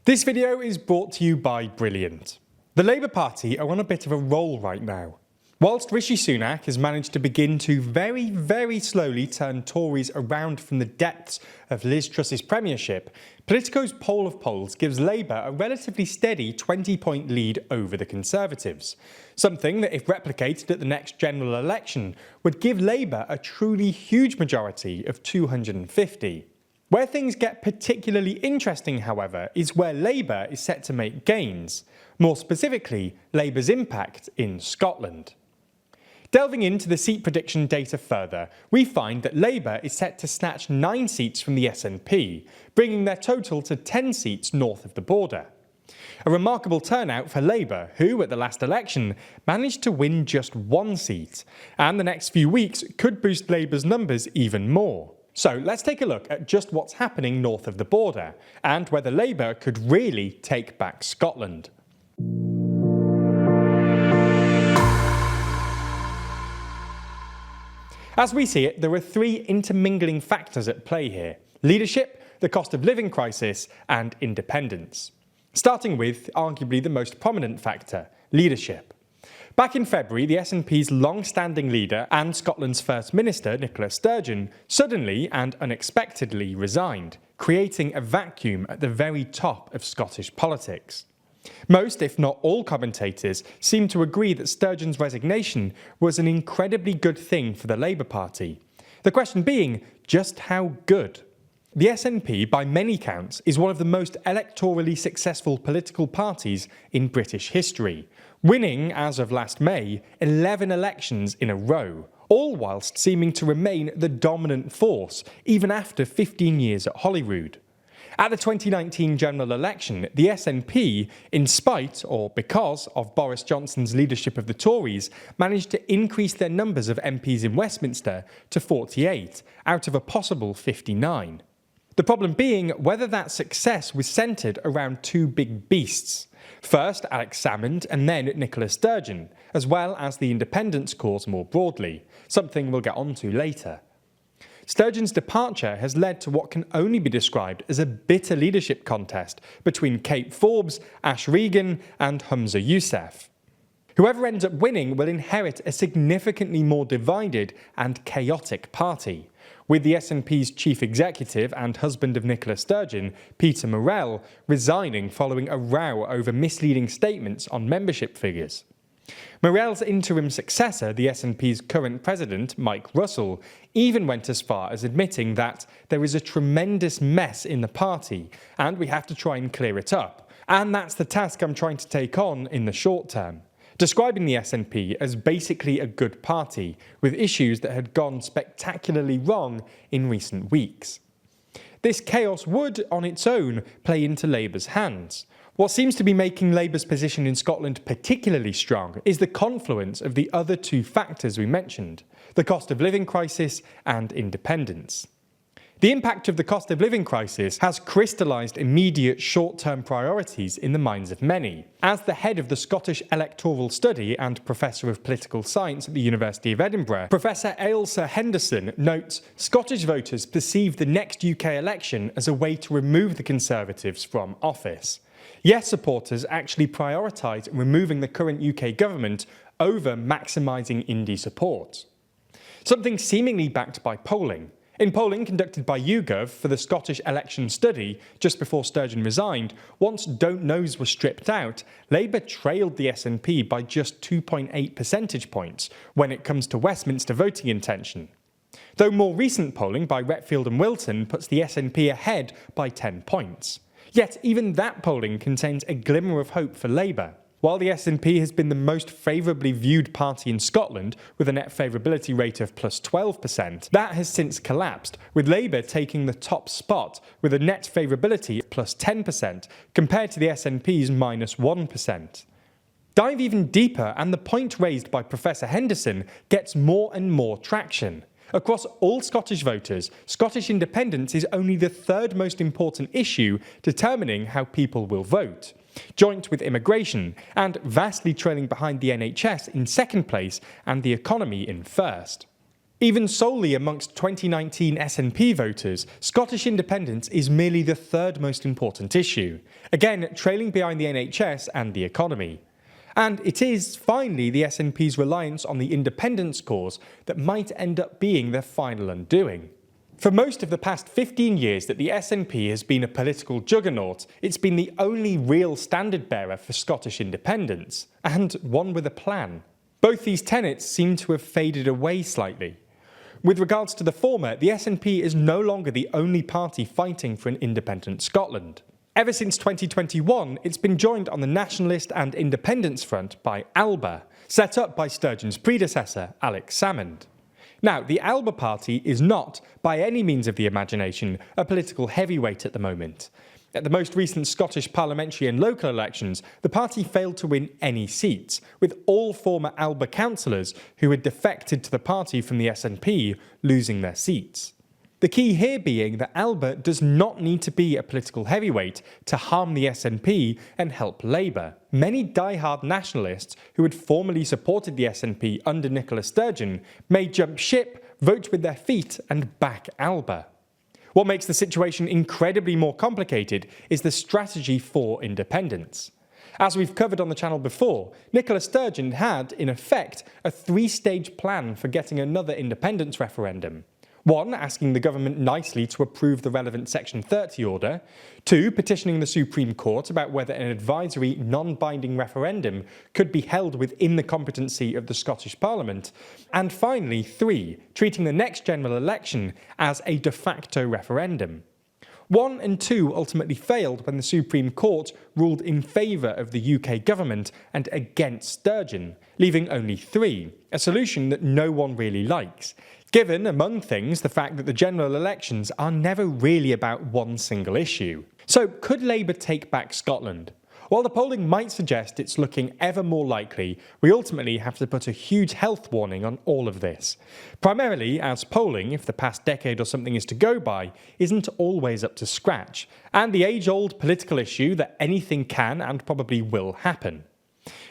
This video is brought to you by Brilliant. The Labour Party are on a bit of a roll right now. Whilst Rishi Sunak has managed to begin to very slowly turn Tories around from the depths of Liz Truss's premiership, Politico's poll of polls gives Labour a relatively steady 20-point lead over the Conservatives. Something that, if replicated at the next general election, would give Labour a truly huge majority of 250. Where things get particularly interesting, however, is where Labour is set to make gains, more specifically Labour's impact in Scotland. Delving into the seat prediction data further, we find that Labour is set to snatch 9 seats from the SNP, bringing their total to 10 seats north of the border. A remarkable turnout for Labour, who at the last election managed to win just 1 seat, and the next few weeks could boost Labour's numbers even more. So let's take a look at just what's happening north of the border, and whether Labour could really take back Scotland. As we see it, there are 3 intermingling factors at play here: leadership, the cost of living crisis, and independence. Starting with arguably the most prominent factor, leadership. Back in February, the SNP's long-standing leader and Scotland's First Minister, Nicola Sturgeon, suddenly and unexpectedly resigned, creating a vacuum at the very top of Scottish politics. Most, if not all, commentators seem to agree that Sturgeon's resignation was an incredibly good thing for the Labour Party. The question being, just how good? The SNP, by many counts, is one of the most electorally successful political parties in British history, winning, as of last May, 11 elections in a row, all whilst seeming to remain the dominant force, even after 15 years at Holyrood. At the 2019 general election, the SNP, in spite or because of Boris Johnson's leadership of the Tories, managed to increase their numbers of MPs in Westminster to 48, out of a possible 59. The problem being whether that success was centred around 2 big beasts. First, Alex Salmond, and then Nicola Sturgeon, as well as the independence cause more broadly, something we'll get onto later. Sturgeon's departure has led to what can only be described as a bitter leadership contest between Kate Forbes, Ash Regan, and Humza Yousaf. Whoever ends up winning will inherit a significantly more divided and chaotic party, with the SNP's chief executive and husband of Nicola Sturgeon, Peter Murrell, resigning following a row over misleading statements on membership figures. Murrell's interim successor, the SNP's current president, Mike Russell, even went as far as admitting that there is a tremendous mess in the party and we have to try and clear it up. And that's the task I'm trying to take on in the short term, describing the SNP as basically a good party, with issues that had gone spectacularly wrong in recent weeks. This chaos would, on its own, play into Labour's hands. What seems to be making Labour's position in Scotland particularly strong is the confluence of the other 2 factors we mentioned, the cost of living crisis and independence. The impact of the cost of living crisis has crystallised immediate short-term priorities in the minds of many. As the head of the Scottish Electoral Study and Professor of Political Science at the University of Edinburgh, Professor Ailsa Henderson notes Scottish voters perceive the next UK election as a way to remove the Conservatives from office. Yes supporters actually prioritise removing the current UK government over maximising indie support. Something seemingly backed by polling. In polling conducted by YouGov for the Scottish Election Study just before Sturgeon resigned, once Don't Knows were stripped out, Labour trailed the SNP by just 2.8 percentage points when it comes to Westminster voting intention. Though more recent polling by Retfield and Wilton puts the SNP ahead by 10 points. Yet even that polling contains a glimmer of hope for Labour. While the SNP has been the most favourably viewed party in Scotland, with a net favourability rate of plus 12%, that has since collapsed, with Labour taking the top spot with a net favourability of plus 10%, compared to the SNP's minus 1%. Dive even deeper and the point raised by Professor Henderson gets more and more traction. Across all Scottish voters, Scottish independence is only the 3rd most important issue determining how people will vote, joint with immigration, and vastly trailing behind the NHS in 2nd place and the economy in 1st. Even solely amongst 2019 SNP voters, Scottish independence is merely the third most important issue, again trailing behind the NHS and the economy. And it is, finally, the SNP's reliance on the independence cause that might end up being their final undoing. For most of the past 15 years that the SNP has been a political juggernaut, it's been the only real standard bearer for Scottish independence, and one with a plan. Both these tenets seem to have faded away slightly. With regards to the former, the SNP is no longer the only party fighting for an independent Scotland. Ever since 2021, it's been joined on the nationalist and independence front by ALBA, set up by Sturgeon's predecessor, Alex Salmond. Now, the ALBA party is not, by any means of the imagination, a political heavyweight at the moment. At the most recent Scottish parliamentary and local elections, the party failed to win any seats, with all former ALBA councillors who had defected to the party from the SNP losing their seats. The key here being that ALBA does not need to be a political heavyweight to harm the SNP and help Labour. Many die-hard nationalists who had formerly supported the SNP under Nicola Sturgeon may jump ship, vote with their feet and back ALBA. What makes the situation incredibly more complicated is the strategy for independence. As we've covered on the channel before, Nicola Sturgeon had, in effect, a three-stage plan for getting another independence referendum. 1. Asking the government nicely to approve the relevant Section 30 order. 2. Petitioning the Supreme Court about whether an advisory, non-binding referendum could be held within the competency of the Scottish Parliament. And finally, 3. Treating the next general election as a de facto referendum. 1 and 2 ultimately failed when the Supreme Court ruled in favour of the UK government and against Sturgeon, leaving only 3, a solution that no one really likes, given, among things, the fact that the general elections are never really about one single issue. So could Labour take back Scotland? While the polling might suggest it's looking ever more likely, we ultimately have to put a huge health warning on all of this. Primarily as polling, if the past decade or something is to go by, isn't always up to scratch, and the age-old political issue that anything can and probably will happen.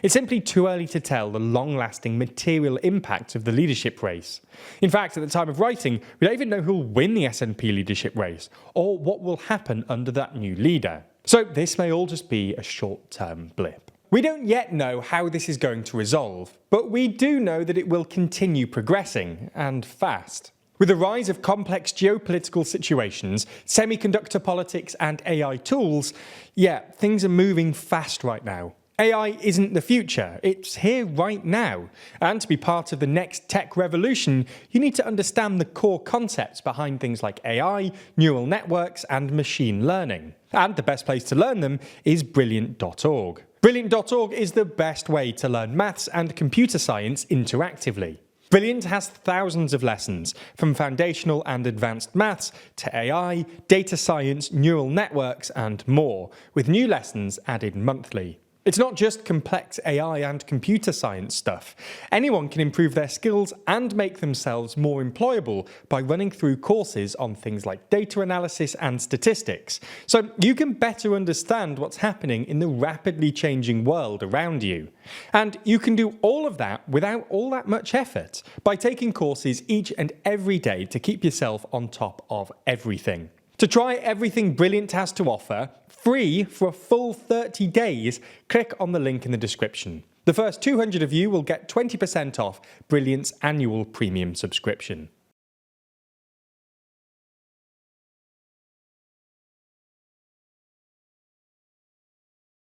It's simply too early to tell the long-lasting material impact of the leadership race. In fact, at the time of writing, we don't even know who'll win the SNP leadership race, or what will happen under that new leader. So this may all just be a short-term blip. We don't yet know how this is going to resolve, but we do know that it will continue progressing, and fast. With the rise of complex geopolitical situations, semiconductor politics and AI tools, things are moving fast right now. AI isn't the future, it's here right now. And to be part of the next tech revolution, you need to understand the core concepts behind things like AI, neural networks, and machine learning. And the best place to learn them is Brilliant.org. Brilliant.org is the best way to learn maths and computer science interactively. Brilliant has thousands of lessons, from foundational and advanced maths to AI, data science, neural networks, and more, with new lessons added monthly. It's not just complex AI and computer science stuff. Anyone can improve their skills and make themselves more employable by running through courses on things like data analysis and statistics, so you can better understand what's happening in the rapidly changing world around you. And you can do all of that without all that much effort, by taking courses each and every day to keep yourself on top of everything. To try everything Brilliant has to offer, free for a full 30 days, click on the link in the description. The first 200 of you will get 20% off Brilliant's annual premium subscription.